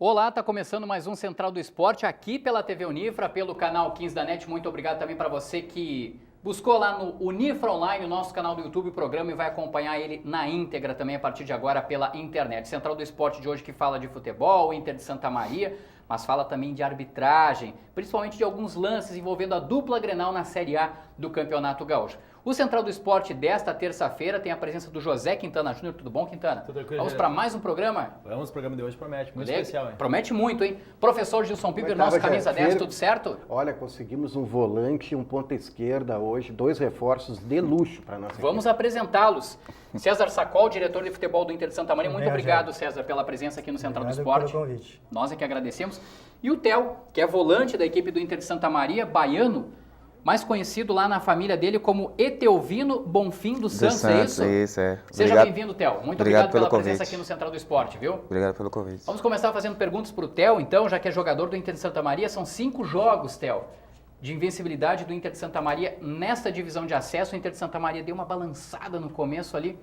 Olá, está começando mais um Central do Esporte aqui pela TV Unifra, pelo canal 15 da NET. Muito obrigado também para você que buscou lá no Unifra Online, o nosso canal do YouTube, o programa, e vai acompanhar ele na íntegra também a partir de agora pela internet. Central do Esporte de hoje que fala de futebol, Inter de Santa Maria, mas fala também de arbitragem, principalmente de alguns lances envolvendo a dupla Grenal na Série A do Campeonato Gaúcho. O Central do Esporte desta terça-feira tem a presença do José Quintana Júnior. Tudo bom, Quintana? Tudo tranquilo. Vamos para mais um programa? Vamos, o programa de hoje promete, muito especial, hein? Promete muito, hein? Professor Gilson Piper, nosso camisa 10, tudo certo? Olha, conseguimos um volante e um ponta esquerda hoje, dois reforços de luxo para nossa Vamos apresentá-los. César Sacol, diretor de futebol do Inter de Santa Maria. Muito obrigado, César, pela presença aqui no Central do Esporte. Pelo convite. Nós é que agradecemos. E o Theo, que é volante da equipe do Inter de Santa Maria, baiano, mais conhecido lá na família dele como Etelvino Bonfim dos Santos, é isso? Isso, é. Seja bem-vindo, Theo. Muito obrigado pela presença convite. aqui no Central do Esporte, viu? Obrigado pelo convite. Vamos começar fazendo perguntas para o Theo, então, já que é jogador do Inter de Santa Maria. São 5 jogos, Theo, de invencibilidade do Inter de Santa Maria nesta divisão de acesso. O Inter de Santa Maria deu uma balançada no começo ali.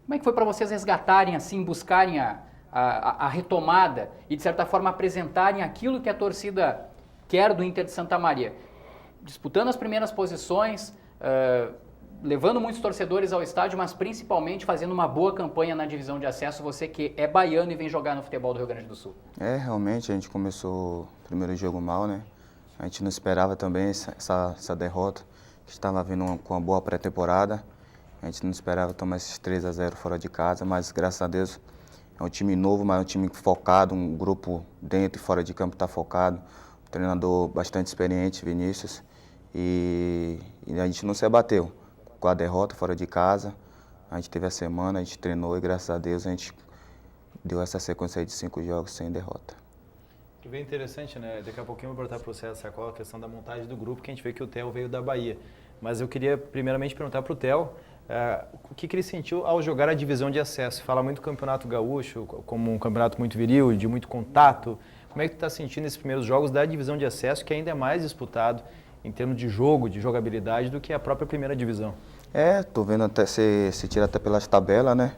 Como é que foi para vocês resgatarem, assim, buscarem a retomada e, de certa forma, apresentarem aquilo que a torcida quer do Inter de Santa Maria? Disputando as primeiras posições, levando muitos torcedores ao estádio, mas principalmente fazendo uma boa campanha na divisão de acesso, você que é baiano e vem jogar no futebol do Rio Grande do Sul. Realmente a gente começou o primeiro jogo mal, né? A gente não esperava também essa derrota, que estava vindo com uma boa pré-temporada. A gente não esperava tomar esses 3-0 fora de casa, mas graças a Deus é um time novo, mas é um time focado, um grupo dentro e fora de campo está focado. Um treinador bastante experiente, Vinícius. E a gente não se abateu com a derrota fora de casa. A gente teve a semana, a gente treinou e graças a Deus a gente deu essa sequência aí de 5 jogos sem derrota. Que bem interessante, né? Daqui a pouquinho eu vou botar para o César Sacol a questão da montagem do grupo, que a gente vê que o Theo veio da Bahia. Mas eu queria primeiramente perguntar para o Theo o que ele sentiu ao jogar a divisão de acesso. Fala muito do Campeonato Gaúcho como um campeonato muito viril, de muito contato. Como é que tu está sentindo esses primeiros jogos da divisão de acesso, que ainda é mais disputado em termos de jogo, de jogabilidade, do que a própria primeira divisão? Tô vendo até se tira até pelas tabelas, né?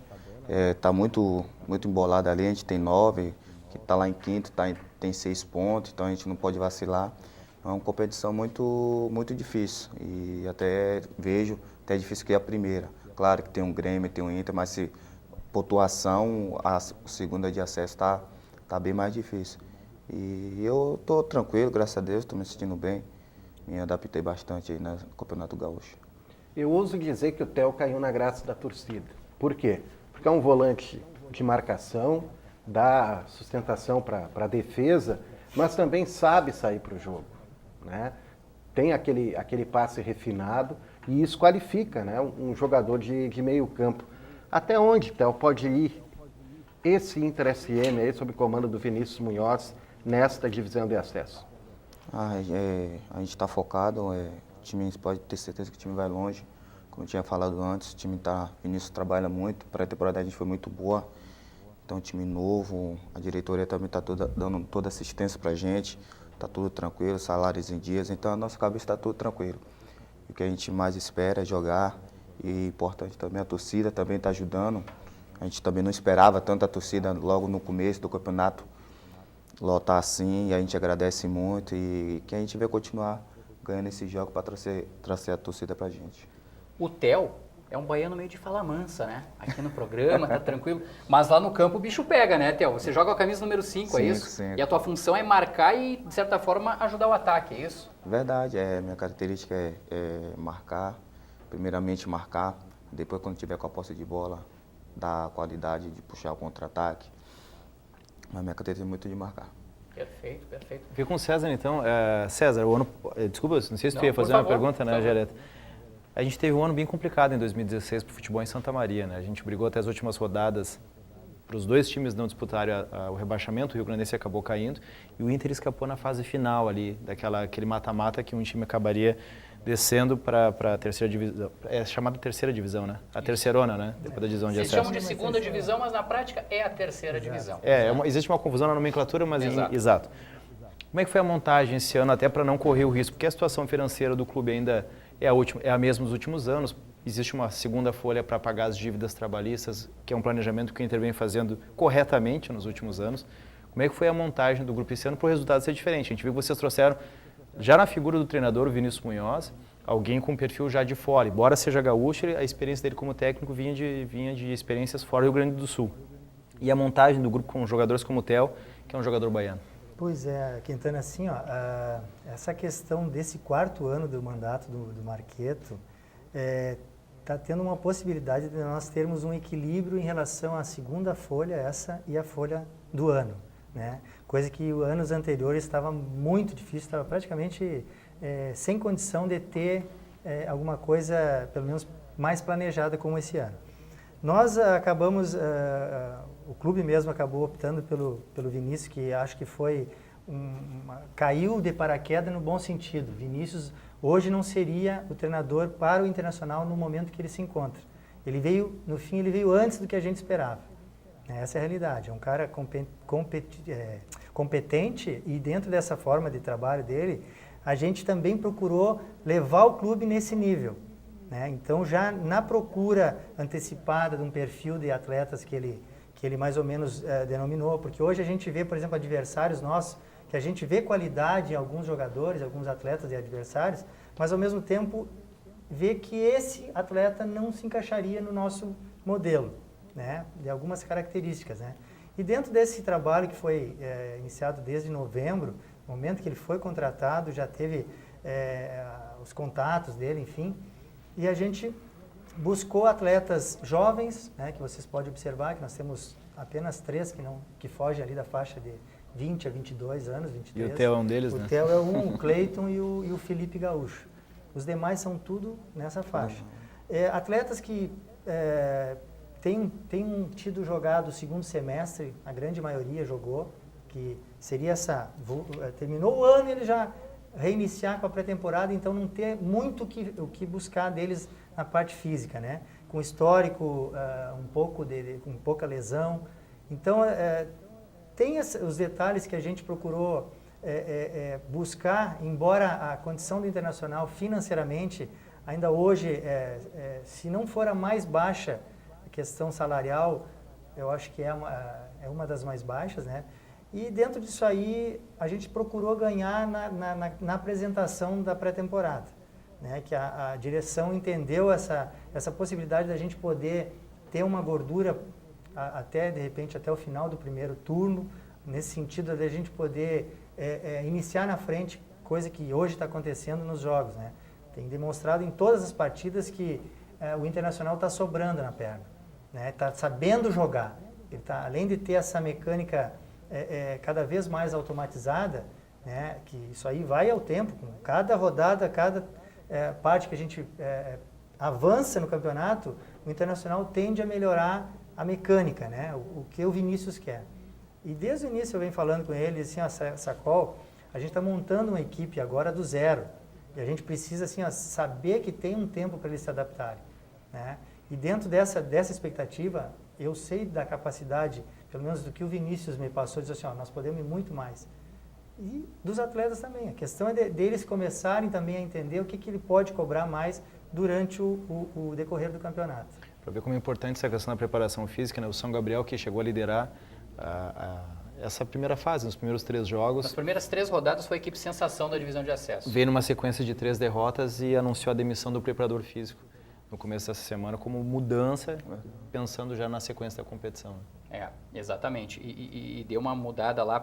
Tá muito embolado ali, a gente tem 9, que tá lá em quinto, tem 6 pontos, então a gente não pode vacilar. É uma competição muito difícil e até vejo até é difícil que a primeira. Claro que tem um Grêmio, tem um Inter, mas se pontuação, a segunda de acesso tá bem mais difícil. E eu tô tranquilo, graças a Deus, tô me sentindo bem. Me adaptei bastante aí no Campeonato Gaúcho. Eu ouso dizer que o Theo caiu na graça da torcida. Por quê? Porque é um volante de marcação, dá sustentação para a defesa, mas também sabe sair para o jogo, né? Tem aquele passe refinado e isso qualifica, né, um jogador de meio campo. Até onde, Theo, pode ir esse Inter SM aí, sob comando do Vinícius Munhoz, nesta divisão de acesso? A gente está focado, o time pode ter certeza que o time vai longe. Como eu tinha falado antes, o Vinícius trabalha muito, a pré-temporada a gente foi muito boa. Então, time novo, a diretoria também está dando toda assistência para a gente, está tudo tranquilo, salários em dias, então a nossa cabeça está tudo tranquilo. O que a gente mais espera é jogar e, importante também, a torcida também está ajudando. A gente também não esperava tanta torcida logo no começo do campeonato lotar assim, e a gente agradece muito e que a gente vai continuar ganhando esse jogo para trazer a torcida para a gente. O Theo é um baiano meio de fala mansa, né? Aqui no programa, tá tranquilo. Mas lá no campo o bicho pega, né, Theo? Você joga a camisa número 5, é isso? Sim. E a tua função é marcar e, de certa forma, ajudar o ataque, é isso? Verdade, minha característica é marcar, primeiramente marcar, depois quando tiver com a posse de bola, dar qualidade de puxar o contra-ataque. Mas minha característica é muito de marcar. Perfeito. Fico com o César, então. César, desculpa, não sei se tu ia fazer por uma favor, pergunta, né, Gereta? A gente teve um ano bem complicado em 2016 para o futebol em Santa Maria, né? A gente brigou até as últimas rodadas para os dois times não disputarem o rebaixamento, o Rio Grandense acabou caindo e o Inter escapou na fase final ali, aquele mata-mata que um time acabaria descendo para a terceira divisão, é chamada terceira divisão, né? A terceirona, né? Depois da divisão de acesso. Vocês chamam de segunda divisão, mas na prática é a terceira divisão. Existe uma confusão na nomenclatura, mas Exato. Como é que foi a montagem esse ano, até para não correr o risco? Porque a situação financeira do clube ainda é a mesma nos últimos anos. Existe uma segunda folha para pagar as dívidas trabalhistas, que é um planejamento que o Inter vem fazendo corretamente nos últimos anos. Como é que foi a montagem do grupo esse ano para o resultado ser diferente? A gente viu que vocês trouxeram, já na figura do treinador, o Vinícius Munhoz, alguém com perfil já de fora. Embora seja gaúcho, a experiência dele como técnico vinha de experiências fora do Rio Grande do Sul. E a montagem do grupo com jogadores como o Theo, que é um jogador baiano. Pois é, Quintana, assim, ó, essa questão desse 4º ano do mandato do Marqueto está tendo uma possibilidade de nós termos um equilíbrio em relação à segunda folha, essa, e a folha do ano, né? Coisa que anos anteriores estava muito difícil, estava praticamente sem condição de ter alguma coisa, pelo menos, mais planejada como esse ano. Nós acabamos, o clube mesmo acabou optando pelo Vinícius, que acho que foi caiu de paraquedas no bom sentido. Vinícius hoje não seria o treinador para o Internacional no momento que ele se encontra. Ele veio, no fim, ele veio antes do que a gente esperava. Essa é a realidade. É um cara competente e dentro dessa forma de trabalho dele, a gente também procurou levar o clube nesse nível, né? Então, já na procura antecipada de um perfil de atletas que ele mais ou menos denominou, porque hoje a gente vê, por exemplo, adversários nossos, que a gente vê qualidade em alguns jogadores, alguns atletas e adversários, mas ao mesmo tempo vê que esse atleta não se encaixaria no nosso modelo, né? De algumas características, né? E dentro desse trabalho que foi iniciado desde novembro, no momento que ele foi contratado, já teve os contatos dele, enfim, e a gente buscou atletas jovens, né, que vocês podem observar que nós temos apenas 3 que fogem ali da faixa de 20 a 22 anos, 23. E o Theo é um deles, né? O Theo é o Cleiton e o Felipe Gaúcho. Os demais são tudo nessa faixa. Atletas que têm tido jogado o segundo semestre, a grande maioria jogou, que seria terminou o ano e ele já reiniciar com a pré-temporada, então não ter muito o que buscar deles na parte física, né? Com histórico, com pouca lesão. Então, tem os detalhes que a gente procurou buscar, embora a condição do Internacional financeiramente, ainda hoje, se não for a mais baixa, a questão salarial, eu acho que é uma das mais baixas, né? E dentro disso aí, a gente procurou ganhar na apresentação da pré-temporada, né? Que a direção entendeu essa possibilidade da gente poder ter uma gordura de repente, até o final do primeiro turno, nesse sentido de a gente poder iniciar na frente, coisa que hoje está acontecendo nos jogos, né? Tem demonstrado em todas as partidas que o Internacional está sobrando na perna, né? Está sabendo jogar. Ele além de ter essa mecânica cada vez mais automatizada, né, que isso aí vai ao tempo, com cada rodada, cada parte que a gente avança no campeonato, o Internacional tende a melhorar a mecânica, né, o que o Vinícius quer. E desde o início eu venho falando com ele, assim, Sacol, a gente está montando uma equipe agora do zero, e a gente precisa assim, saber que tem um tempo para eles se adaptarem, né? E dentro dessa expectativa, eu sei da capacidade, pelo menos do que o Vinícius me passou, de dizer assim, nós podemos ir muito mais. E dos atletas também. A questão é deles começarem também a entender o que ele pode cobrar mais durante o decorrer do campeonato. Para ver como é importante essa questão da preparação física, né? O São Gabriel, que chegou a liderar essa primeira fase, nos primeiros 3 jogos. Nas primeiras 3 rodadas foi a equipe sensação da divisão de acesso. Veio numa sequência de 3 derrotas e anunciou a demissão do preparador físico no começo dessa semana como mudança, pensando já na sequência da competição. Exatamente. E deu uma mudada lá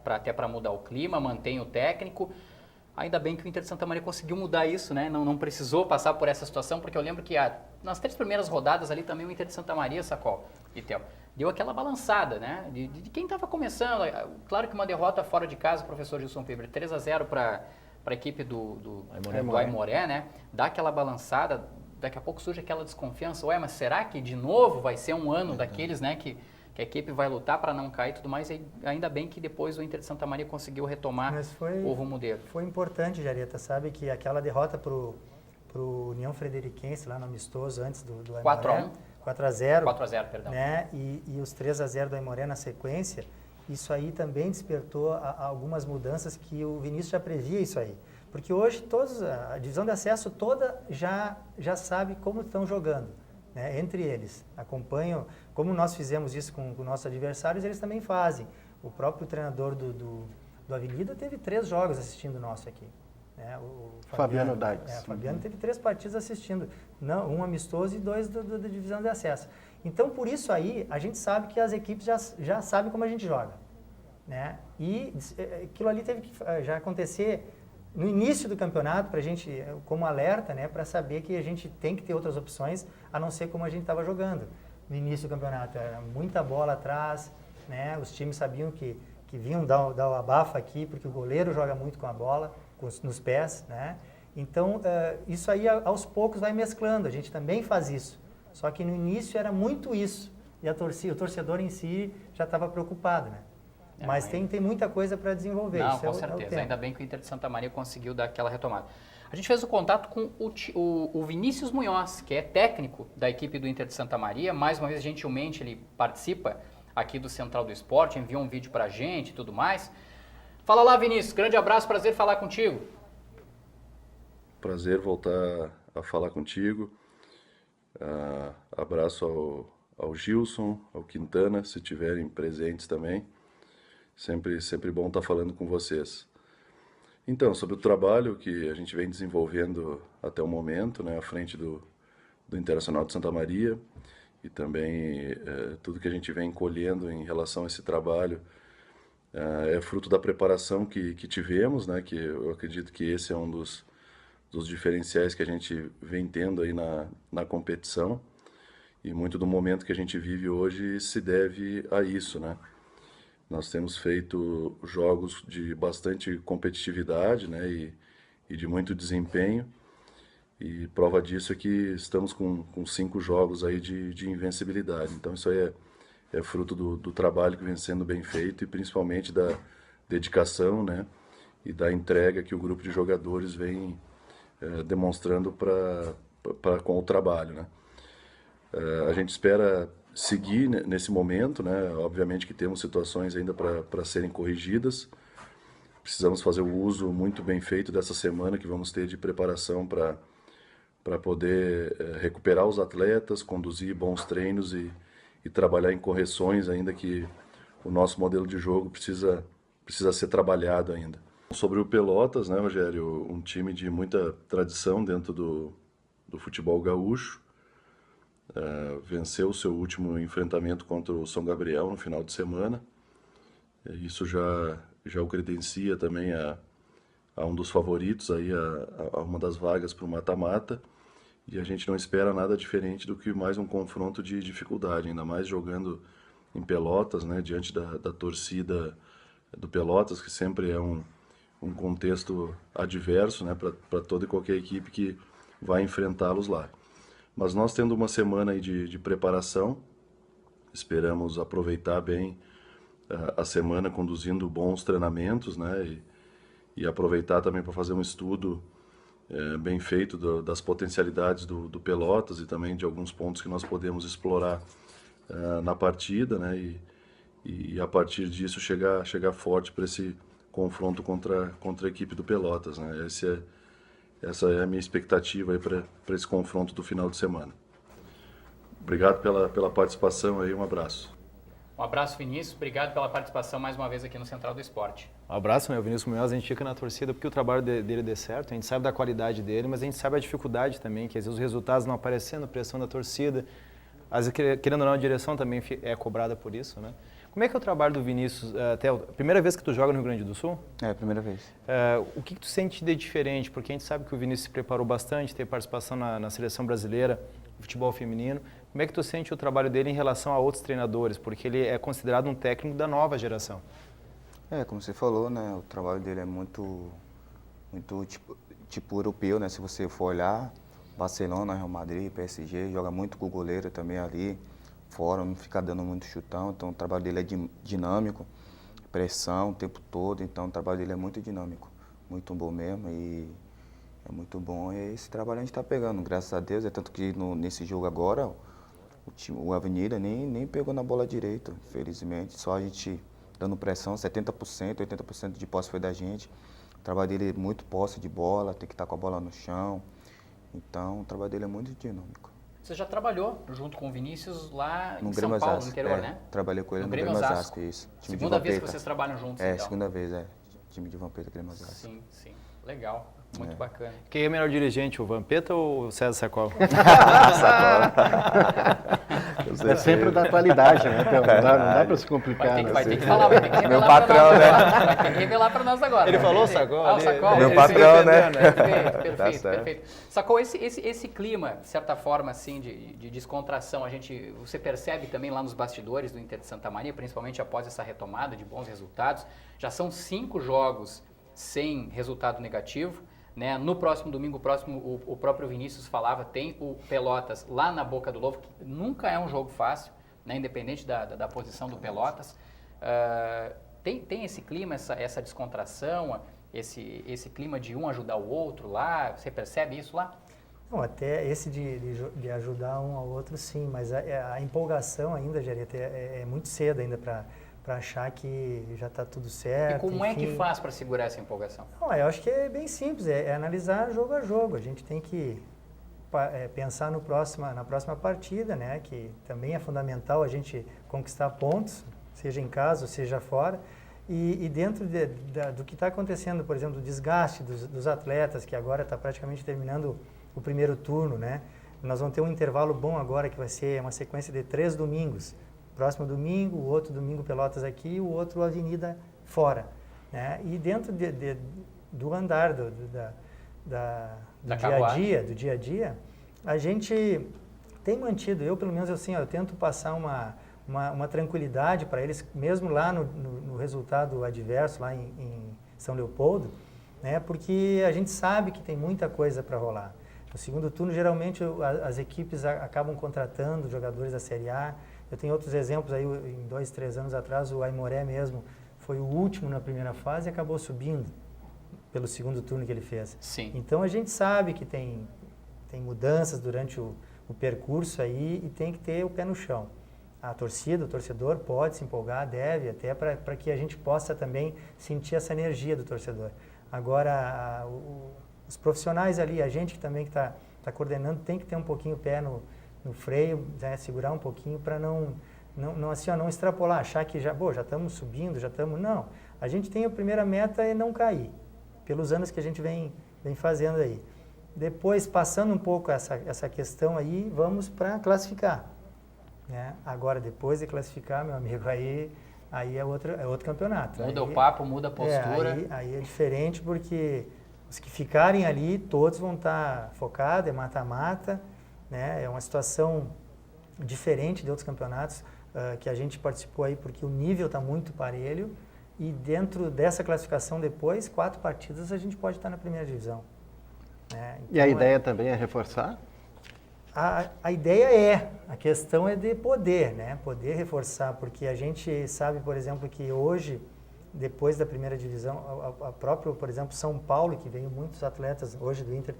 até para mudar o clima, mantém o técnico. Ainda bem que o Inter de Santa Maria conseguiu mudar isso, né? Não precisou passar por essa situação, porque eu lembro que nas 3 primeiras rodadas ali também o Inter de Santa Maria, Sacol e Theo, deu aquela balançada, né? De quem estava começando. Claro que uma derrota fora de casa, professor Gilson Weber, 3-0 para a equipe do Aimoré, né? Dá aquela balançada, daqui a pouco surge aquela desconfiança. Mas será que de novo vai ser um ano daqueles, né? Que a equipe vai lutar para não cair e tudo mais, e ainda bem que depois o Inter de Santa Maria conseguiu retomar o rumo dele. Foi importante, Jareta, sabe, que aquela derrota pro União Frederiquense, lá no amistoso, antes do Aimoré, 4-0, perdão. Né, e os 3-0 do Aimoré na sequência, isso aí também despertou algumas mudanças que o Vinícius já previa isso aí. Porque hoje a divisão de acesso toda já sabe como estão jogando, né, entre eles. Acompanham, como nós fizemos isso com nossos adversários, eles também fazem. O próprio treinador do Avenida teve 3 jogos assistindo nosso aqui. Né? O Fabiano Daix. O Fabiano teve 3 partidas assistindo, não, um amistoso e 2 da divisão de acesso. Então, por isso aí, a gente sabe que as equipes já sabem como a gente joga. Né? E aquilo ali teve que já acontecer no início do campeonato, para a gente, como alerta, né, para saber que a gente tem que ter outras opções, a não ser como a gente estava jogando. No início do campeonato, era muita bola atrás, né? Os times sabiam que vinham dar o abafa aqui, porque o goleiro joga muito com a bola, nos pés, né? Então, isso aí aos poucos vai mesclando, a gente também faz isso. Só que no início era muito isso, e o torcedor em si já estava preocupado, né? Mas tem muita coisa para desenvolver. Não, isso com certeza. Ainda bem que o Inter de Santa Maria conseguiu dar aquela retomada. A gente fez o contato com o Vinícius Munhoz, que é técnico da equipe do Inter de Santa Maria. Mais uma vez, gentilmente, ele participa aqui do Central do Esporte, enviou um vídeo pra gente e tudo mais. Fala lá, Vinícius. Grande abraço, prazer falar contigo. Prazer voltar a falar contigo. Abraço ao Gilson, ao Quintana, se estiverem presentes também. Sempre bom estar falando com vocês. Então, sobre o trabalho que a gente vem desenvolvendo até o momento, né, à frente do Internacional de Santa Maria, e também tudo que a gente vem colhendo em relação a esse trabalho é fruto da preparação que tivemos, né, que eu acredito que esse é um dos diferenciais que a gente vem tendo aí na competição, e muito do momento que a gente vive hoje se deve a isso, né. Nós temos feito jogos de bastante competitividade, né, e de muito desempenho, e prova disso é que estamos com 5 jogos aí de invencibilidade. Então isso aí é fruto do trabalho que vem sendo bem feito e principalmente da dedicação, né, e da entrega que o grupo de jogadores vem demonstrando com o trabalho, né. A gente espera seguir nesse momento, né? Obviamente que temos situações ainda para serem corrigidas. Precisamos fazer o uso muito bem feito dessa semana que vamos ter de preparação para poder recuperar os atletas, conduzir bons treinos e trabalhar em correções, ainda que o nosso modelo de jogo precisa ser trabalhado ainda. Sobre o Pelotas, né, Rogério, um time de muita tradição dentro do futebol gaúcho. Venceu o seu último enfrentamento contra o São Gabriel no final de semana. Isso já o credencia também a um dos favoritos, aí a uma das vagas para o mata-mata. E a gente não espera nada diferente do que mais um confronto de dificuldade, ainda mais jogando em Pelotas, né, diante da torcida do Pelotas, que sempre é um contexto adverso, né, para toda e qualquer equipe que vai enfrentá-los lá. Mas nós tendo uma semana aí de preparação, esperamos aproveitar bem a semana conduzindo bons treinamentos, né? E aproveitar também para fazer um estudo bem feito das potencialidades do Pelotas e também de alguns pontos que nós podemos explorar na partida, né? E a partir disso chegar forte para esse confronto contra a equipe do Pelotas, né? Essa é a minha expectativa aí para esse confronto do final de semana. Obrigado pela participação aí, um abraço. Um abraço, Vinícius. Obrigado pela participação mais uma vez aqui no Central do Esporte. Um abraço, meu Vinícius Munhoz. A gente fica na torcida porque o trabalho dele dê certo. A gente sabe da qualidade dele, mas a gente sabe a dificuldade também, que às vezes os resultados não aparecendo, pressão da torcida. Às vezes, querendo ou não, a direção também é cobrada por isso, né? Como é que é o trabalho do Vinícius, Theo? Primeira vez que tu joga no Rio Grande do Sul? É, primeira vez. O que tu sente de diferente? Porque a gente sabe que o Vinícius se preparou bastante, teve participação na seleção brasileira, futebol feminino. Como é que tu sente o trabalho dele em relação a outros treinadores? Porque ele é considerado um técnico da nova geração. Como você falou, né? O trabalho dele é muito tipo europeu, né? Se você for olhar, Barcelona, Real Madrid, PSG, joga muito com o goleiro também ali. Fora, não fica dando muito chutão, então o trabalho dele é dinâmico, pressão o tempo todo, então o trabalho dele é muito dinâmico, muito bom mesmo e é muito bom. E esse trabalho a gente está pegando, graças a Deus, tanto que nesse jogo agora, o Avenida nem pegou na bola direito, infelizmente, só a gente dando pressão, 70%, 80% de posse foi da gente. O trabalho dele é muito posse de bola, tem que estar com a bola no chão, então o trabalho dele é muito dinâmico. você já trabalhou junto com o Vinícius lá No em São Grêmio Paulo, no Osasco, interior, né? Trabalhei com ele No no Grêmio Grêmio Osasco. Osasco, isso. Time de Segunda vez que Vampeta. vocês trabalham juntos, É, então. segunda vez, time de Vampeta, Grêmio Osasco. Sim, sim. Legal. Muito bacana. Quem é melhor dirigente, o Vampeta ou o César Sacol? É sempre da atualidade, né? Então, não dá para se complicar. Vai ter que falar, vai ter que revelar Meu patrão, pra nós né? agora. Vai ter que revelar para nós agora. Ele Vai falou ter. Sacol? Ah, o Sacol. Meu Ele patrão, se né? defendeu, Tá Perfeito, certo. perfeito. Sacol, esse clima, de certa forma, assim, de descontração, você percebe também lá nos bastidores do Inter de Santa Maria, principalmente após essa retomada de bons resultados. Já são 5 jogos sem resultado negativo. Né? No próximo domingo, o próprio Vinícius falava, tem o Pelotas lá na Boca do Lobo, que nunca é um jogo fácil, né? Independente da posição do Pelotas. Tem esse clima, essa descontração, esse clima de um ajudar o outro lá? Você percebe isso lá? Não, até esse de ajudar um ao outro, sim, mas a empolgação ainda, Jair, é muito cedo ainda para achar que já está tudo certo. E como enfim. é que faz para segurar essa empolgação? Não, eu acho que é bem simples, é analisar jogo a jogo. A gente tem que pensar na próxima partida, né? Que também é fundamental a gente conquistar pontos, seja em casa ou seja fora. E dentro do que está acontecendo, por exemplo, o desgaste dos atletas, que agora está praticamente terminando o primeiro turno, né? Nós vamos ter um intervalo bom agora, que vai ser uma sequência de 3 domingos. Próximo domingo, o outro domingo Pelotas aqui, o outro Avenida fora. Né? E dentro do andar do dia a dia, a gente tem mantido, eu pelo menos assim, eu tento passar uma tranquilidade para eles, mesmo lá no resultado adverso, lá em São Leopoldo, né? Porque a gente sabe que tem muita coisa para rolar. No segundo turno, geralmente, as equipes acabam contratando jogadores da Série A. Eu tenho outros exemplos aí, em 2, 3 anos atrás, o Aimoré mesmo foi o último na primeira fase e acabou subindo pelo segundo turno que ele fez. Sim. Então a gente sabe que tem mudanças durante o percurso aí e tem que ter o pé no chão. A torcida, o torcedor pode se empolgar, deve, até para que a gente possa também sentir essa energia do torcedor. Agora, os profissionais ali, a gente que também está coordenando, tem que ter um pouquinho o pé no freio, né, segurar um pouquinho para não extrapolar, achar que já estamos subindo, já estamos... Não, a gente tem a primeira meta é não cair, pelos anos que a gente vem fazendo aí. Depois, passando um pouco essa questão aí, vamos para classificar. Né? Agora, depois de classificar, meu amigo, aí é outro campeonato. Muda aí, o papo, muda a postura. Aí é diferente porque os que ficarem ali, todos vão estar focados, é mata-mata. Né? É uma situação diferente de outros campeonatos que a gente participou aí, porque o nível está muito parelho e dentro dessa classificação depois, 4 partidas, a gente pode estar na primeira divisão. Né? Então, E a ideia também é reforçar? A ideia a questão é de poder, né? Poder reforçar, porque a gente sabe, por exemplo, que hoje, depois da primeira divisão, a própria, por exemplo, São Paulo, que veio muitos atletas, hoje do Inter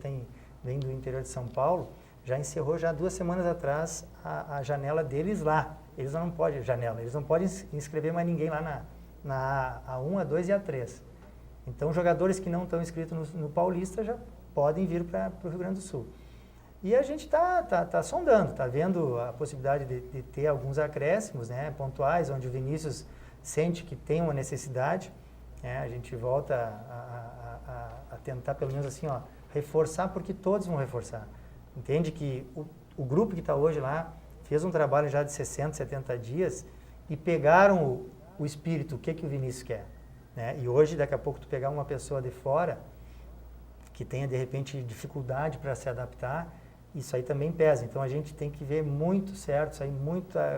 vem do interior de São Paulo, já encerrou 2 semanas atrás a janela deles lá. Eles não podem inscrever mais ninguém lá na A1, A2 e A3. Então, jogadores que não estão inscritos no Paulista já podem vir para o Rio Grande do Sul. E a gente está sondando, está vendo a possibilidade de ter alguns acréscimos, né, pontuais, onde o Vinícius sente que tem uma necessidade. Né, a gente volta a tentar, pelo menos assim, reforçar, porque todos vão reforçar. Entende que o grupo que está hoje lá fez um trabalho já de 60, 70 dias e pegaram o espírito, o que o Vinícius quer. Né? E hoje, daqui a pouco, tu pegar uma pessoa de fora que tenha, de repente, dificuldade para se adaptar, isso aí também pesa. Então, a gente tem que ver muito certo, isso aí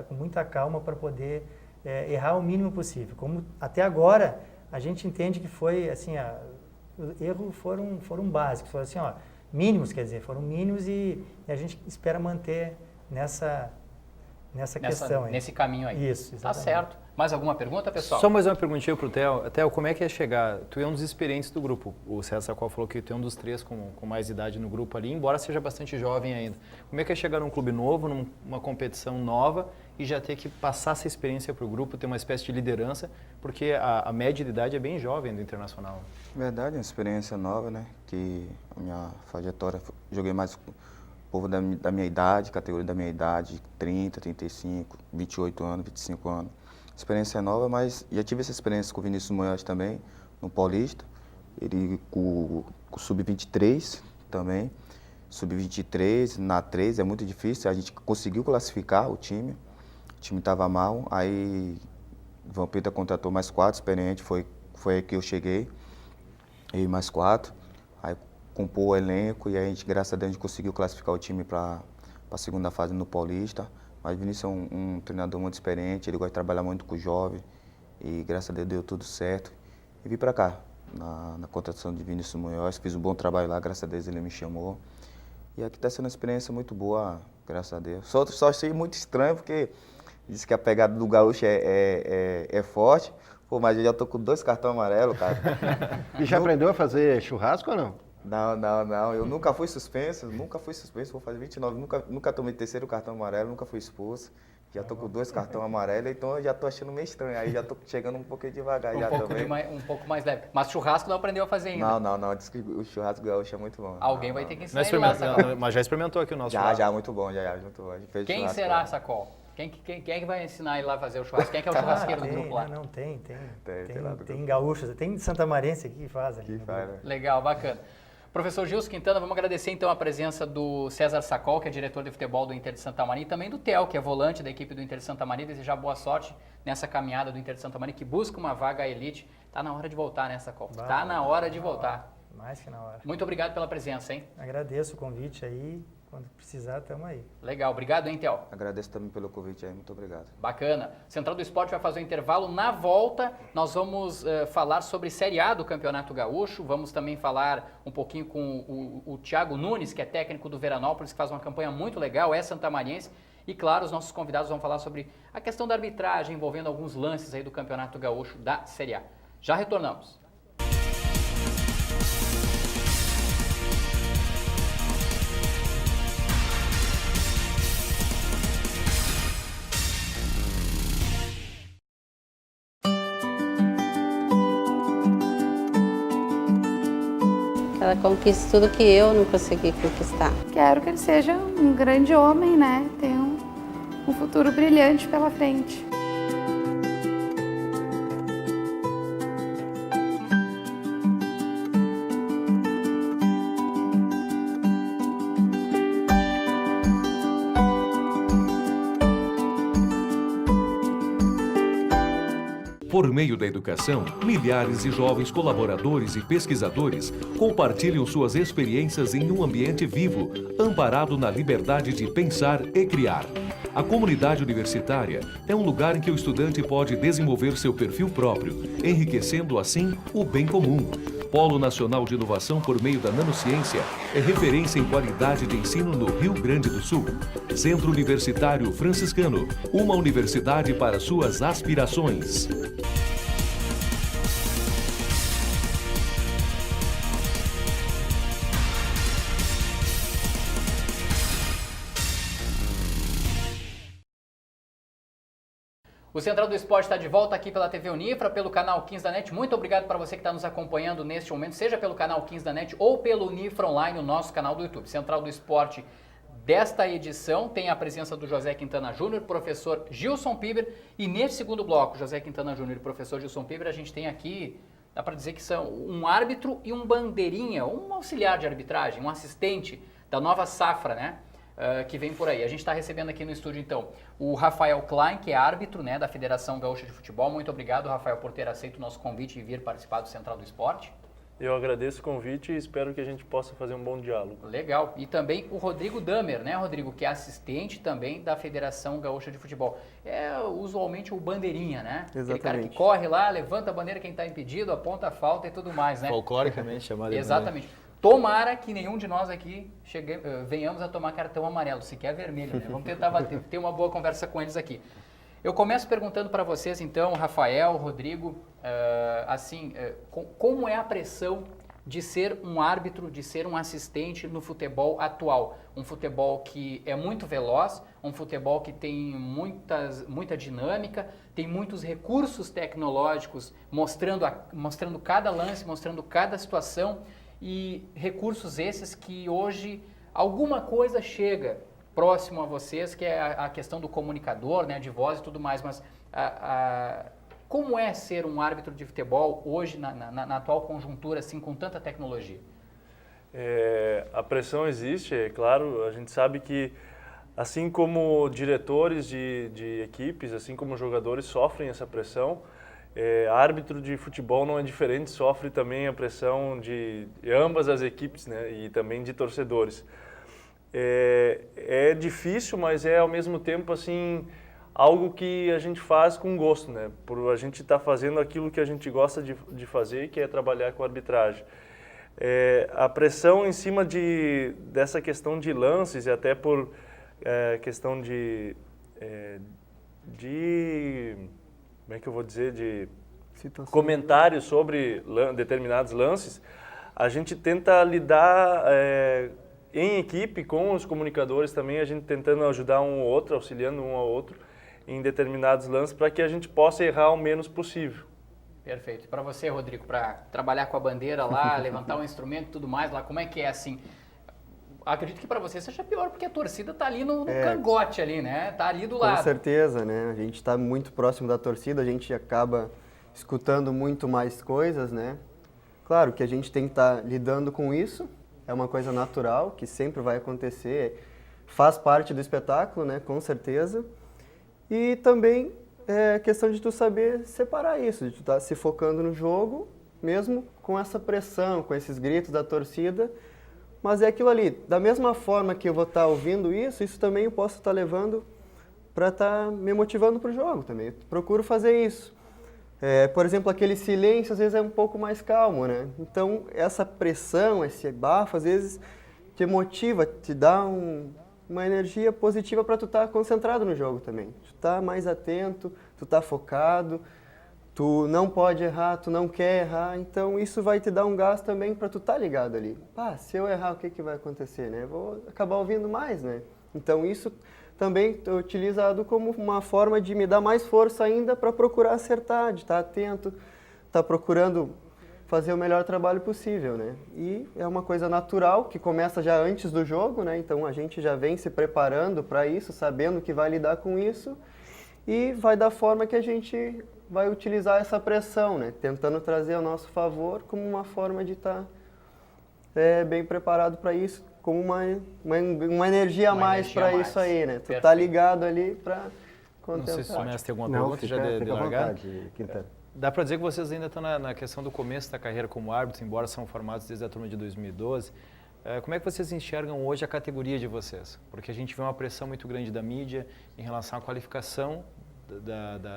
com muita calma para poder errar o mínimo possível. Como até agora, a gente entende que foi, assim, os erros foram básicos, foram assim, mínimos, quer dizer, foram mínimos e a gente espera manter nessa questão aí. Nesse caminho aí. Isso, exatamente. Tá certo. Mais alguma pergunta, pessoal? Só mais uma perguntinha para o Theo. Theo, como é que é chegar? Tu é um dos experientes do grupo. O César Sacol falou que tu é um dos 3 com mais idade no grupo ali, embora seja bastante jovem ainda. Como é que é chegar num clube novo, numa competição nova e já ter que passar essa experiência para o grupo, ter uma espécie de liderança, porque a média de idade é bem jovem do Internacional. Verdade, uma experiência nova, né? Que a minha trajetória, joguei mais povo da minha idade, categoria da minha idade, 30, 35, 28 anos, 25 anos. Experiência nova, mas já tive essa experiência com o Vinícius Munhoz também, no Paulista. Ele com o Sub-23 também. Sub-23, na 3, é muito difícil. A gente conseguiu classificar o time estava mal. Aí o Vampeta contratou mais 4 experientes, foi aí que eu cheguei. E mais 4. Aí compôs o elenco e a gente, graças a Deus, a gente conseguiu classificar o time para a segunda fase no Paulista. Mas o Vinícius é um treinador muito experiente, ele gosta de trabalhar muito com o jovem. E graças a Deus deu tudo certo. E vim para cá, na contratação de Vinícius Munhoz. Fiz um bom trabalho lá, graças a Deus ele me chamou. E aqui está sendo uma experiência muito boa, graças a Deus. Só achei muito estranho, porque disse que a pegada do gaúcho é forte. Pô, mas eu já tô com 2 cartões amarelos, cara. E já aprendeu a fazer churrasco ou não? Não. Eu nunca fui suspenso, vou fazer 29. Nunca tomei 3º cartão amarelo, nunca fui expulso. Já tô com 2 cartões amarelos, então eu já tô achando meio estranho. Aí já tô chegando um pouquinho devagar já também. Um pouco mais leve. Mas churrasco não aprendeu a fazer ainda. Não. Diz que o churrasco gaúcho é muito bom. Alguém vai ter que ensinar ele lá, Sacol. Mas já experimentou aqui o nosso churrasco? Já, muito bom, muito bom. Quem será, Sacol? Quem é que vai ensinar ele lá a fazer o churrasco? Quem é que é o churrasqueiro do grupo lá? Não, tem lá do grupo. gaúchos, tem Santamarense aqui que faz ali. Que faz, né? Legal, bacana. Professor Gilson Quintana, vamos agradecer então a presença do César Sacol, que é diretor de futebol do Inter de Santa Maria, e também do Theo, que é volante da equipe do Inter de Santa Maria. Desejar boa sorte nessa caminhada do Inter de Santa Maria, que busca uma vaga à elite. Tá na hora de voltar, né, Sacol? Tá na hora de voltar. Mais que na hora. Muito obrigado pela presença, hein? Agradeço o convite aí. Quando precisar, estamos aí. Legal, obrigado, hein, Theo? Agradeço também pelo convite aí, muito obrigado. Bacana. Central do Esporte vai fazer um intervalo. Na volta, nós vamos falar sobre Série A do Campeonato Gaúcho. Vamos também falar um pouquinho com o Thiago Nunes, que é técnico do Veranópolis, que faz uma campanha muito legal, é santamariense. E, claro, os nossos convidados vão falar sobre a questão da arbitragem, envolvendo alguns lances aí do Campeonato Gaúcho da Série A. Já retornamos. Ela conquista tudo que eu não consegui conquistar. Quero que ele seja um grande homem, né? Tenha um futuro brilhante pela frente. Por meio da educação, milhares de jovens colaboradores e pesquisadores compartilham suas experiências em um ambiente vivo, amparado na liberdade de pensar e criar. A comunidade universitária é um lugar em que o estudante pode desenvolver seu perfil próprio, enriquecendo assim o bem comum. Polo Nacional de Inovação por meio da Nanociência é referência em qualidade de ensino no Rio Grande do Sul. Centro Universitário Franciscano, uma universidade para suas aspirações. O Central do Esporte está de volta aqui pela TV Unifra, pelo canal 15 da NET. Muito obrigado para você que está nos acompanhando neste momento, seja pelo canal 15 da NET ou pelo Unifra Online, o nosso canal do YouTube. Central do Esporte desta edição tem a presença do José Quintana Júnior, professor Gilson Piber, e nesse segundo bloco, José Quintana Júnior e professor Gilson Piber, a gente tem aqui, dá para dizer que são um árbitro e um bandeirinha, um auxiliar de arbitragem, um assistente da nova safra, né? Que vem por aí. A gente está recebendo aqui no estúdio, então, o Rafael Klein, que é árbitro, né, da Federação Gaúcha de Futebol. Muito obrigado, Rafael, por ter aceito o nosso convite e vir participar do Central do Esporte. Eu agradeço o convite e espero que a gente possa fazer um bom diálogo. Legal. E também o Rodrigo Damer, né, Rodrigo, que é assistente também da Federação Gaúcha de Futebol. É usualmente o bandeirinha, né? Exatamente. Aquele cara que corre lá, levanta a bandeira quem está impedido, aponta a falta e tudo mais, né? Folcloricamente chamado de Exatamente. Tomara que nenhum de nós aqui venhamos a tomar cartão amarelo, sequer vermelho, né? Vamos tentar ter uma boa conversa com eles aqui. Eu começo perguntando para vocês, então, Rafael, Rodrigo, como é a pressão de ser um árbitro, de ser um assistente no futebol atual? Um futebol que é muito veloz, um futebol que tem muita dinâmica, tem muitos recursos tecnológicos mostrando cada lance, mostrando cada situação, e recursos esses que hoje alguma coisa chega próximo a vocês, que é a questão do comunicador, né, de voz e tudo mais, mas como é ser um árbitro de futebol hoje, na atual conjuntura, assim, com tanta tecnologia? A pressão existe, é claro, a gente sabe que assim como diretores de equipes, assim como jogadores sofrem essa pressão, árbitro de futebol não é diferente, sofre também a pressão de ambas as equipes, né, e também de torcedores. É difícil, mas é ao mesmo tempo assim algo que a gente faz com gosto, né, por a gente estar fazendo aquilo que a gente gosta de fazer, que é trabalhar com arbitragem. A pressão em cima dessa questão de lances e até por questão de como é que eu vou dizer, de comentários sobre determinados lances, a gente tenta lidar em equipe com os comunicadores também, a gente tentando ajudar um ou outro, auxiliando um ao outro em determinados lances para que a gente possa errar o menos possível. Perfeito. E para você, Rodrigo, para trabalhar com a bandeira lá, levantar um instrumento e tudo mais lá, como é que é assim? Acredito que para você seja pior, porque a torcida tá ali no cangote ali, né? Tá ali do lado. Com certeza, né? A gente está muito próximo da torcida, a gente acaba escutando muito mais coisas, né? Claro que a gente tem que estar lidando com isso, é uma coisa natural, que sempre vai acontecer, faz parte do espetáculo, né? Com certeza. E também é questão de tu saber separar isso, de tu estar se focando no jogo, mesmo com essa pressão, com esses gritos da torcida, mas é aquilo ali, da mesma forma que eu vou estar ouvindo isso também eu posso estar levando para estar me motivando para o jogo também. Eu procuro fazer isso. Por exemplo, aquele silêncio às vezes é um pouco mais calmo, né? Então, essa pressão, esse bafo, às vezes te motiva, te dá uma energia positiva para tu estar concentrado no jogo também. Tu tá mais atento, tu tá focado, tu não pode errar, tu não quer errar, então isso vai te dar um gás também para tu estar ligado ali. Se eu errar, o que vai acontecer, né? Eu vou acabar ouvindo mais, né? Então isso também é utilizado como uma forma de me dar mais força ainda para procurar acertar, de estar atento, estar procurando fazer o melhor trabalho possível, né? E é uma coisa natural que começa já antes do jogo, né? Então a gente já vem se preparando para isso, sabendo que vai lidar com isso e vai da forma que a gente vai utilizar essa pressão, né? Tentando trazer ao nosso favor como uma forma de estar bem preparado para isso, como uma energia a mais para isso aí, né? Tu tá ligado ali para contemplar. Não sei se o mestre tem alguma pergunta já de largar. Quintana. Dá para dizer que vocês ainda estão na questão do começo da carreira como árbitro, embora são formados desde a turma de 2012. Como é que vocês enxergam hoje a categoria de vocês? Porque a gente vê uma pressão muito grande da mídia em relação à qualificação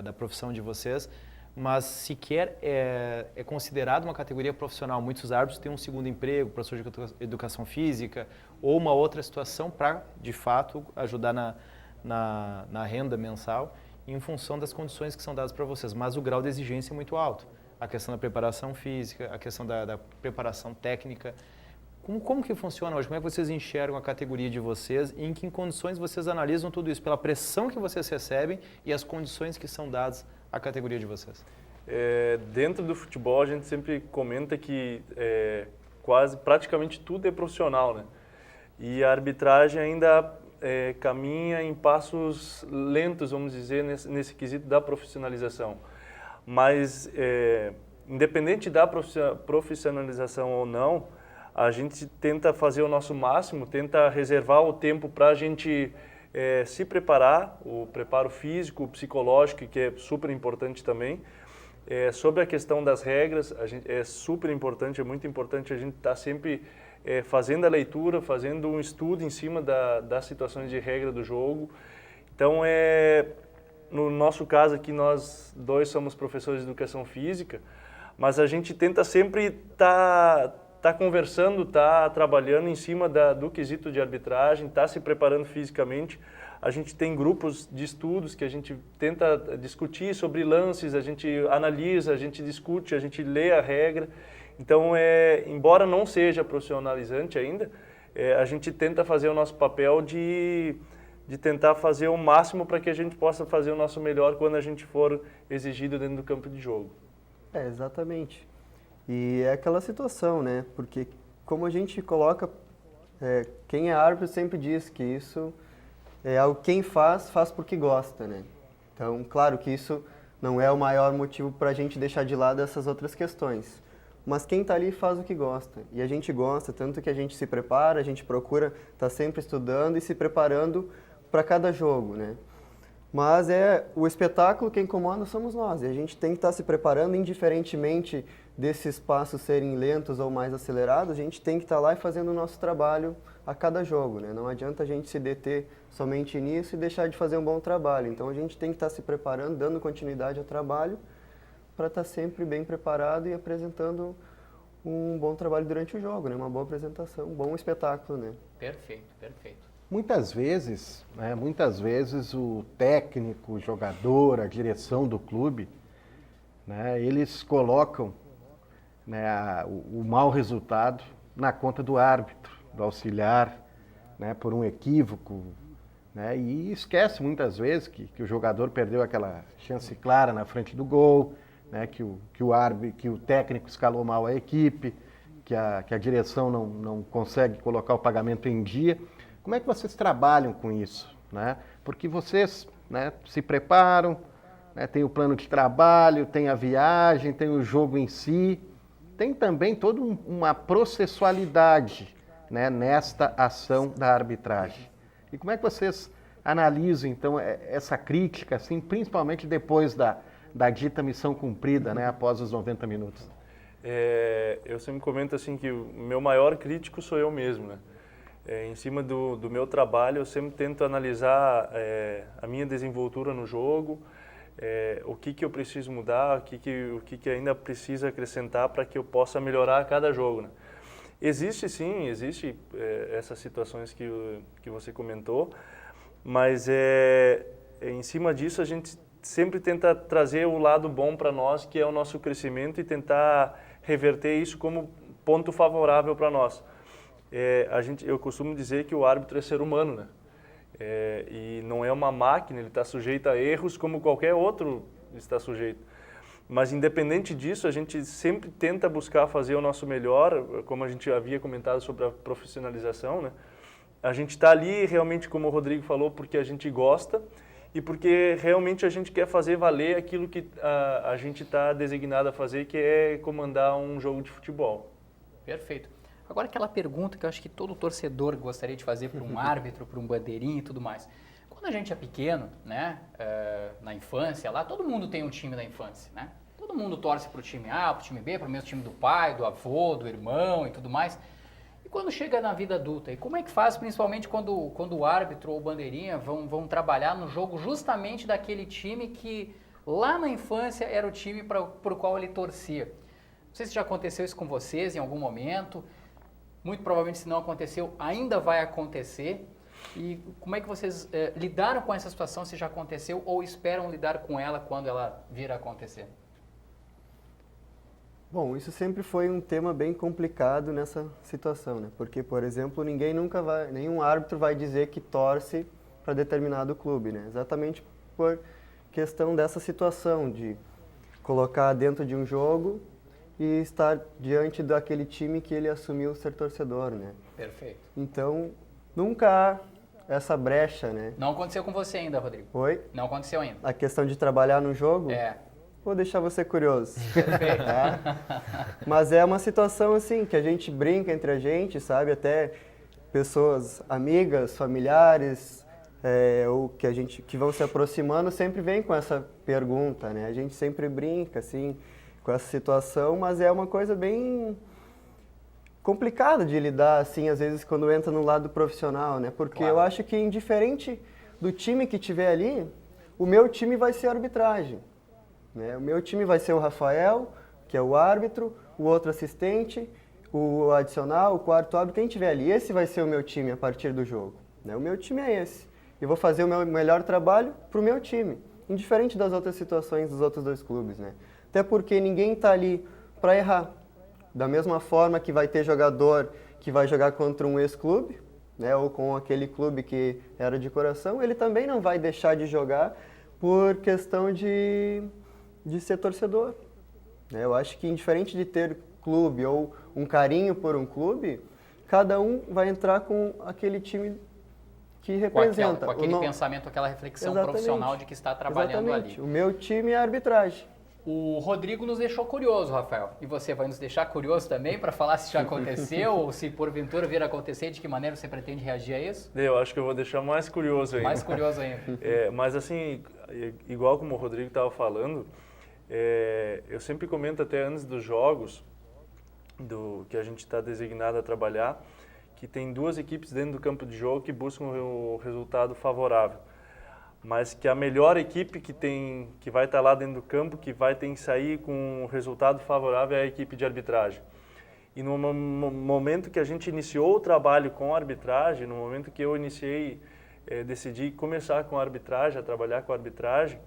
da profissão de vocês, mas sequer é considerado uma categoria profissional. Muitos árbitros têm um segundo emprego, professor de educação física ou uma outra situação para, de fato, ajudar na renda mensal em função das condições que são dadas para vocês. Mas o grau de exigência é muito alto. A questão da preparação física, a questão da preparação técnica. Como que funciona hoje? Como é que vocês enxergam a categoria de vocês e em que condições vocês analisam tudo isso? Pela pressão que vocês recebem e as condições que são dadas à categoria de vocês? Dentro do futebol, a gente sempre comenta que praticamente tudo é profissional, né? E a arbitragem ainda caminha em passos lentos, vamos dizer, nesse quesito da profissionalização. Mas, independente da profissionalização ou não, a gente tenta fazer o nosso máximo, tenta reservar o tempo para a gente se preparar, o preparo físico, psicológico, que é super importante também. Sobre a questão das regras, é super importante, é muito importante a gente estar sempre fazendo a leitura, fazendo um estudo em cima das situações de regra do jogo. Então, no nosso caso aqui, nós dois somos professores de educação física, mas a gente tenta sempre estar conversando, trabalhando em cima do quesito de arbitragem, se preparando fisicamente. A gente tem grupos de estudos que a gente tenta discutir sobre lances, a gente analisa, a gente discute, a gente lê a regra. Então, embora não seja profissionalizante ainda, a gente tenta fazer o nosso papel de tentar fazer o máximo para que a gente possa fazer o nosso melhor quando a gente for exigido dentro do campo de jogo. Exatamente. E é aquela situação, né? Porque como a gente coloca Quem é árbitro sempre diz que isso é algo que quem faz porque gosta, né? Então, claro que isso não é o maior motivo para a gente deixar de lado essas outras questões. Mas quem está ali faz o que gosta. E a gente gosta, tanto que a gente se prepara, a gente procura estar sempre estudando e se preparando para cada jogo, né? Mas o espetáculo, quem comanda somos nós. E a gente tem que estar se preparando, indiferentemente desses passos serem lentos ou mais acelerados, a gente tem que estar lá e fazendo o nosso trabalho a cada jogo, né? Não adianta a gente se deter somente nisso e deixar de fazer um bom trabalho. Então a gente tem que estar se preparando, dando continuidade ao trabalho, para estar sempre bem preparado e apresentando um bom trabalho durante o jogo, né? Uma boa apresentação, um bom espetáculo, né? Perfeito, perfeito. Muitas vezes o técnico, o jogador, a direção do clube, né, eles colocam, né, o mau resultado na conta do árbitro, do auxiliar, né, por um equívoco, né, e esquece muitas vezes que o jogador perdeu aquela chance clara na frente do gol, né, que o técnico escalou mal a equipe, que a direção não consegue colocar o pagamento em dia. Como é que vocês trabalham com isso, né? Porque vocês, né, se preparam, né, tem o plano de trabalho, tem a viagem, tem o jogo em si, tem também toda uma processualidade, né, nesta ação da arbitragem. E como é que vocês analisam, então, essa crítica, assim, principalmente depois da dita missão cumprida, né, após os 90 minutos? Eu sempre comento assim que o meu maior crítico sou eu mesmo, né? Em cima do meu trabalho, eu sempre tento analisar a minha desenvoltura no jogo, o que eu preciso mudar, o que ainda precisa acrescentar para que eu possa melhorar a cada jogo, né? Existe essas situações que você comentou, mas em cima disso a gente sempre tenta trazer o lado bom para nós, que é o nosso crescimento, e tentar reverter isso como ponto favorável para nós. Eu costumo dizer que o árbitro é ser humano, né? E não é uma máquina, ele está sujeito a erros como qualquer outro está sujeito. Mas independente disso, a gente sempre tenta buscar fazer o nosso melhor, como a gente havia comentado sobre a profissionalização, né? A gente está ali realmente, como o Rodrigo falou, porque a gente gosta e porque realmente a gente quer fazer valer aquilo que a gente está designado a fazer, que é comandar um jogo de futebol. Perfeito. Agora aquela pergunta que eu acho que todo torcedor gostaria de fazer para um árbitro, para um bandeirinha e tudo mais. Quando a gente é pequeno, né, na infância lá, todo mundo tem um time da infância, né? Todo mundo torce para o time A, para o time B, para o mesmo time do pai, do avô, do irmão e tudo mais. E quando chega na vida adulta, e como é que faz, principalmente quando o árbitro ou o bandeirinha vão trabalhar no jogo justamente daquele time que lá na infância era o time para o qual ele torcia? Não sei se já aconteceu isso com vocês em algum momento. Muito provavelmente, se não aconteceu, ainda vai acontecer. E como é que vocês lidaram com essa situação, se já aconteceu, ou esperam lidar com ela quando ela vir a acontecer? Bom, isso sempre foi um tema bem complicado nessa situação, né? Porque, por exemplo, nenhum árbitro vai dizer que torce para determinado clube, né? Exatamente por questão dessa situação de colocar dentro de um jogo e estar diante daquele time que ele assumiu ser torcedor, né? Perfeito. Então, nunca há essa brecha, né? Não aconteceu com você ainda, Rodrigo? Oi? Não aconteceu ainda. A questão de trabalhar no jogo? Vou deixar você curioso. Perfeito. Mas é uma situação assim, que a gente brinca entre a gente, sabe? Até pessoas amigas, familiares, ou que vão se aproximando, sempre vem com essa pergunta, né? A gente sempre brinca, assim, com essa situação, mas é uma coisa bem complicada de lidar, assim, às vezes, quando entra no lado profissional, né? Porque eu acho que, indiferente do time que tiver ali, o meu time vai ser a arbitragem, né? O meu time vai ser o Rafael, que é o árbitro, o outro assistente, o adicional, o quarto árbitro, quem tiver ali. Esse vai ser o meu time a partir do jogo, né? O meu time é esse. E vou fazer o meu melhor trabalho para o meu time, indiferente das outras situações dos outros dois clubes, né? Até porque ninguém está ali para errar. Da mesma forma que vai ter jogador que vai jogar contra um ex-clube, né, ou com aquele clube que era de coração, ele também não vai deixar de jogar por questão de ser torcedor, né? Eu acho que, indiferente de ter clube ou um carinho por um clube, cada um vai entrar com aquele time que representa. Com aquele pensamento, aquela reflexão profissional de que está trabalhando ali. O meu time é a arbitragem. O Rodrigo nos deixou curioso, Rafael. E você vai nos deixar curioso também para falar se já aconteceu ou se porventura vir a acontecer, de que maneira você pretende reagir a isso? Eu acho que eu vou deixar mais curioso ainda. Mais curioso ainda. Mas assim, igual como o Rodrigo estava falando, eu sempre comento até antes dos jogos, que a gente está designado a trabalhar, que tem duas equipes dentro do campo de jogo que buscam o resultado favorável. Mas que a melhor equipe que vai estar lá dentro do campo, que vai ter que sair com o resultado favorável é a equipe de arbitragem. E no momento que a gente iniciou o trabalho com a arbitragem, no momento que eu decidi começar com a arbitragem, a trabalhar com a arbitragem,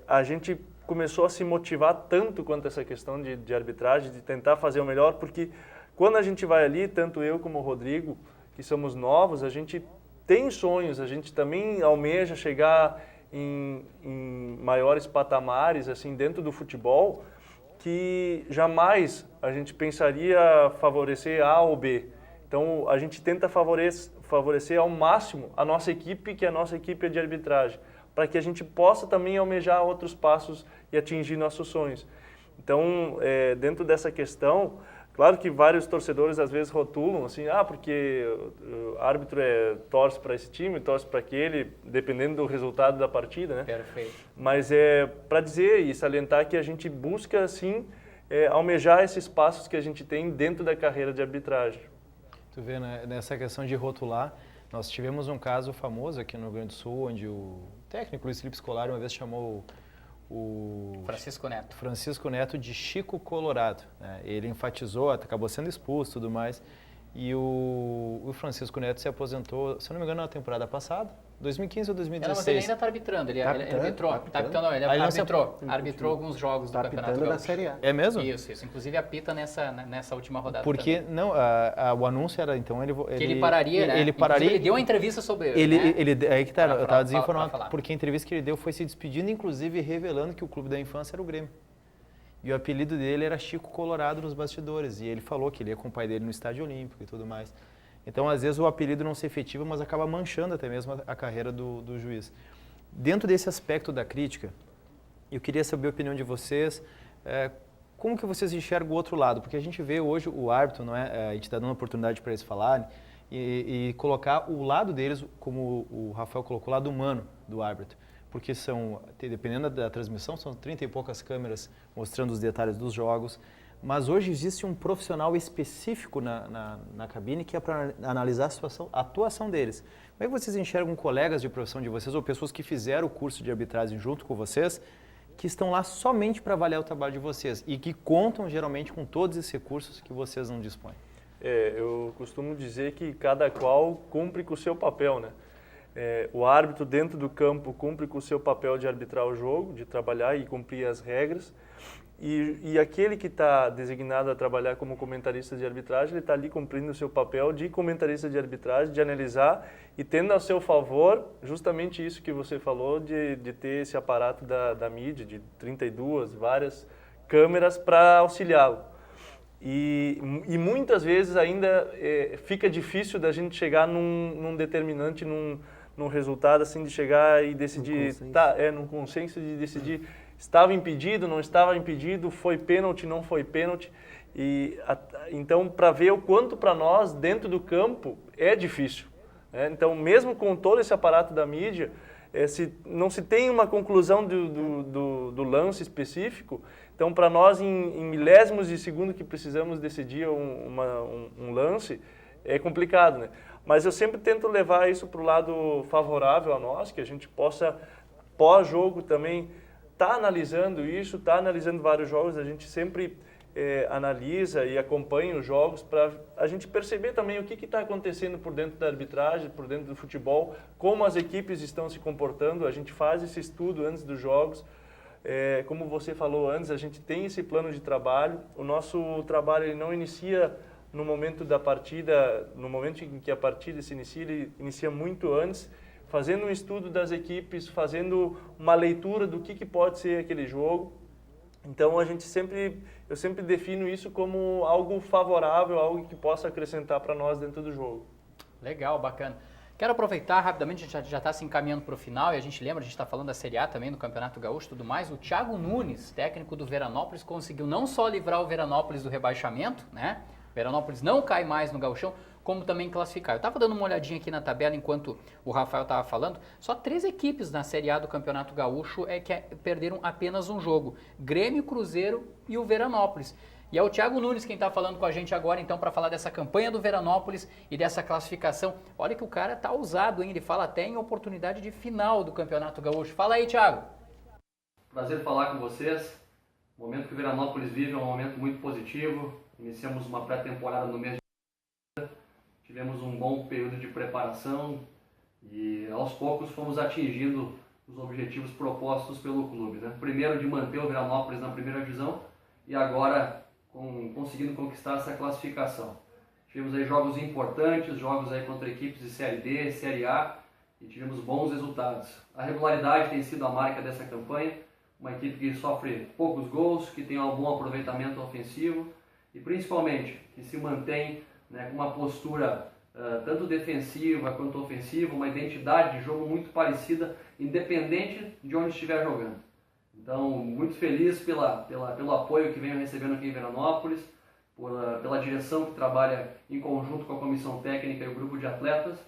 a gente começou a se motivar tanto quanto essa questão de arbitragem, de tentar fazer o melhor, porque quando a gente vai ali, tanto eu como o Rodrigo, que somos novos, a gente tem sonhos, a gente também almeja chegar em maiores patamares assim dentro do futebol, que jamais a gente pensaria favorecer A ou B. Então a gente tenta favorecer ao máximo a nossa equipe, que a nossa equipe é de arbitragem, para que a gente possa também almejar outros passos e atingir nossos sonhos. Então, dentro dessa questão, claro que vários torcedores às vezes rotulam assim, porque o árbitro torce para esse time, torce para aquele, dependendo do resultado da partida, né? Perfeito. Mas para dizer e salientar que a gente busca, assim, almejar esses passos que a gente tem dentro da carreira de arbitragem. Tu vê, né, nessa questão de rotular, nós tivemos um caso famoso aqui no Rio Grande do Sul, onde o técnico Luiz Felipe Scolari uma vez chamou o Francisco Neto de Chico Colorado, né? Ele enfatizou, acabou sendo expulso e tudo mais, e o Francisco Neto se aposentou, se eu não me engano, na temporada passada, 2015 ou 2016. Não, mas ele ainda está arbitrando, ele arbitrou alguns jogos do Campeonato Gaúcho. Da Série A. É mesmo? Isso, inclusive apita nessa última rodada. Porque, também. não, o anúncio era, então, ele pararia, né? Ele pararia. Ele deu uma entrevista sobre aí que tá, eu estava desinformado, porque a entrevista que ele deu foi se despedindo, inclusive revelando que o clube da infância era o Grêmio. E o apelido dele era Chico Colorado nos bastidores, e ele falou que ele ia com o pai dele no Estádio Olímpico e tudo mais. Então, às vezes, o apelido não se efetiva, mas acaba manchando até mesmo a carreira do juiz. Dentro desse aspecto da crítica, eu queria saber a opinião de vocês, como que vocês enxergam o outro lado? Porque a gente vê hoje o árbitro, não é? A gente está dando oportunidade para eles falarem, e colocar o lado deles, como o Rafael colocou, o lado humano do árbitro. Porque dependendo da transmissão, são 30 e poucas câmeras mostrando os detalhes dos jogos. Mas hoje existe um profissional específico na cabine que é para analisar a atuação deles. Como é que vocês enxergam colegas de profissão de vocês ou pessoas que fizeram o curso de arbitragem junto com vocês, que estão lá somente para avaliar o trabalho de vocês e que contam geralmente com todos esses recursos que vocês não dispõem? Eu costumo dizer que cada qual cumpre com o seu papel, né? O árbitro dentro do campo cumpre com o seu papel de arbitrar o jogo, de trabalhar e cumprir as regras. E aquele que está designado a trabalhar como comentarista de arbitragem, ele está ali cumprindo o seu papel de comentarista de arbitragem, de analisar e tendo a seu favor justamente isso que você falou, de ter esse aparato da mídia, de 32, várias câmeras para auxiliá-lo. E muitas vezes ainda fica difícil da gente chegar num determinante, num resultado assim, de chegar e decidir, num consenso de decidir estava impedido, não estava impedido, foi pênalti, não foi pênalti. Então, para ver o quanto para nós, dentro do campo, é difícil. Né? Então, mesmo com todo esse aparato da mídia, não se tem uma conclusão do lance específico. Então, para nós, em milésimos de segundo que precisamos decidir um lance, é complicado. Né? Mas eu sempre tento levar isso para o lado favorável a nós, que a gente possa, pós-jogo também, está analisando isso, está analisando vários jogos, a gente sempre analisa e acompanha os jogos para a gente perceber também o que está acontecendo por dentro da arbitragem, por dentro do futebol, como as equipes estão se comportando, a gente faz esse estudo antes dos jogos. Como você falou antes, a gente tem esse plano de trabalho, o nosso trabalho ele não inicia no momento da partida, no momento em que a partida se inicia, ele inicia muito antes, fazendo um estudo das equipes, fazendo uma leitura do que pode ser aquele jogo. Então eu sempre defino isso como algo favorável, algo que possa acrescentar para nós dentro do jogo. Legal, bacana. Quero aproveitar rapidamente, a gente já está se encaminhando para o final e a gente lembra, a gente está falando da Série A também, do Campeonato Gaúcho e tudo mais. O Thiago Nunes, técnico do Veranópolis, conseguiu não só livrar o Veranópolis do rebaixamento, né? O Veranópolis não cai mais no Gauchão, como também classificar. Eu estava dando uma olhadinha aqui na tabela enquanto o Rafael estava falando. Só 3 equipes na Série A do Campeonato Gaúcho perderam apenas um jogo. Grêmio, Cruzeiro e o Veranópolis. E é o Thiago Nunes quem está falando com a gente agora, então, para falar dessa campanha do Veranópolis e dessa classificação. Olha que o cara tá ousado, hein? Ele fala até em oportunidade de final do Campeonato Gaúcho. Fala aí, Thiago. Prazer falar com vocês. O momento que o Veranópolis vive é um momento muito positivo. Iniciamos uma pré-temporada no mês de janeiro. Tivemos um bom período de preparação e, aos poucos, fomos atingindo os objetivos propostos pelo clube, né? Primeiro, de manter o Veranópolis na primeira divisão e agora conseguindo conquistar essa classificação. Tivemos aí jogos importantes, jogos aí contra equipes de Série D, Série A e tivemos bons resultados. A regularidade tem sido a marca dessa campanha, uma equipe que sofre poucos gols, que tem um bom aproveitamento ofensivo e principalmente que se mantém, né, com uma postura tanto defensiva quanto ofensiva, uma identidade de jogo muito parecida, independente de onde estiver jogando. Então, muito feliz pelo apoio que venho recebendo aqui em Veranópolis, pela direção que trabalha em conjunto com a comissão técnica e o grupo de atletas.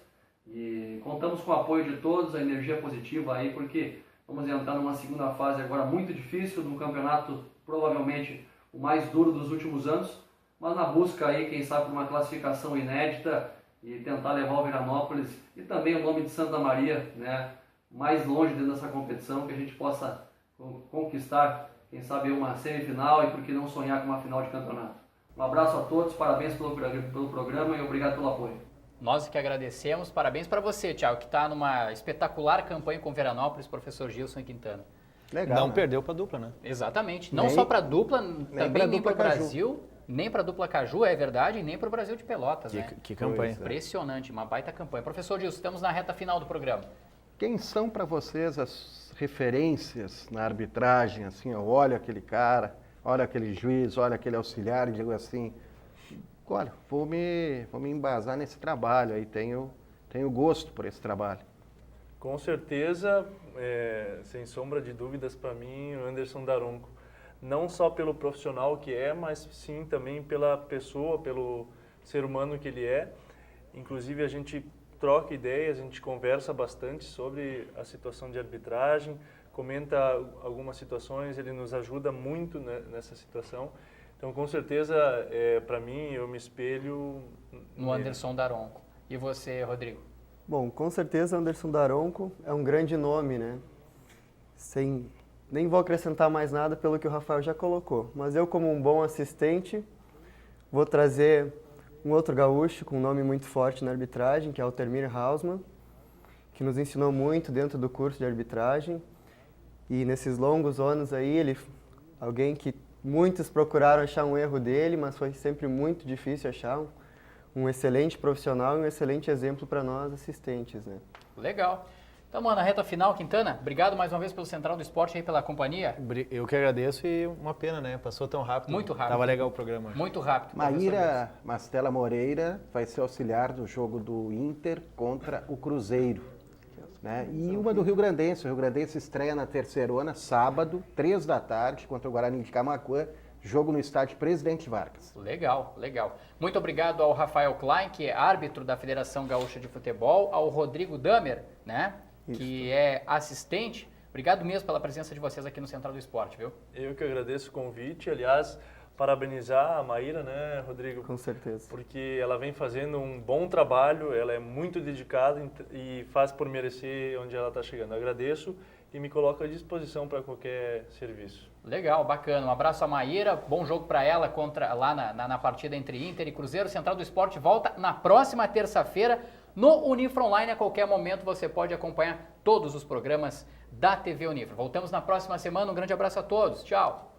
E contamos com o apoio de todos, a energia positiva aí, porque vamos entrar numa segunda fase agora muito difícil, num campeonato provavelmente o mais duro dos últimos anos, mas na busca aí, quem sabe, por uma classificação inédita e tentar levar o Veranópolis e também o nome de Santa Maria, né, mais longe dentro dessa competição, que a gente possa conquistar, quem sabe, uma semifinal e por que não sonhar com uma final de campeonato. Um abraço a todos, parabéns pelo programa e obrigado pelo apoio. Nós que agradecemos, parabéns para você, Thiago, que está numa espetacular campanha com Veranópolis, professor Gilson Quintana. Legal, não perdeu para a dupla, né? Exatamente, não só para a dupla, também nem para o Brasil, nem para a dupla Caju, é verdade, e nem para o Brasil de Pelotas, né? Que campanha. Impressionante, uma baita campanha. Professor Gilson, estamos na reta final do programa. Quem são para vocês as referências na arbitragem, assim, ó, olha aquele cara, olha aquele juiz, olha aquele auxiliar e digo assim, olha, vou me embasar nesse trabalho aí, tenho gosto por esse trabalho. Com certeza, sem sombra de dúvidas para mim, o Anderson Daronco, não só pelo profissional que é, mas sim também pela pessoa, pelo ser humano que ele é. Inclusive a gente troca ideias, a gente conversa bastante sobre a situação de arbitragem, comenta algumas situações, ele nos ajuda muito nessa situação. Então, com certeza, para mim, eu me espelho no Anderson Daronco. E você, Rodrigo? Bom, com certeza, Anderson Daronco é um grande nome, né? Nem vou acrescentar mais nada pelo que o Rafael já colocou, mas eu, como um bom assistente, vou trazer um outro gaúcho com um nome muito forte na arbitragem, que é o Termir Hausmann, que nos ensinou muito dentro do curso de arbitragem. E nesses longos anos aí, alguém que muitos procuraram achar um erro dele, mas foi sempre muito difícil achar um excelente profissional e um excelente exemplo para nós assistentes, né? Legal. Então, mano, na reta final, Quintana, obrigado mais uma vez pelo Central do Esporte aí, pela companhia. Eu que agradeço e uma pena, né? Passou tão rápido. Muito rápido. Tava legal o programa. Muito rápido. Maíra Mastella Moreira vai ser auxiliar do jogo do Inter contra o Cruzeiro, né? E uma do Rio Grandense. O Rio Grandense estreia na Terceirona, sábado, 3 da tarde, contra o Guarani de Camaquã. Jogo no estádio Presidente Vargas. Legal, legal. Muito obrigado ao Rafael Klein, que é árbitro da Federação Gaúcha de Futebol, ao Rodrigo Damer, né? Isso. Que é assistente. Obrigado mesmo pela presença de vocês aqui no Central do Esporte, viu? Eu que agradeço o convite. Aliás, parabenizar a Maíra, né, Rodrigo? Com certeza. Porque ela vem fazendo um bom trabalho, ela é muito dedicada e faz por merecer onde ela está chegando. Eu agradeço e me coloco à disposição para qualquer serviço. Legal, bacana. Um abraço a Maíra, bom jogo para ela lá na partida entre Inter e Cruzeiro. Central do Esporte volta na próxima terça-feira no Unifra Online. A qualquer momento você pode acompanhar todos os programas da TV Unifra. Voltamos na próxima semana. Um grande abraço a todos. Tchau.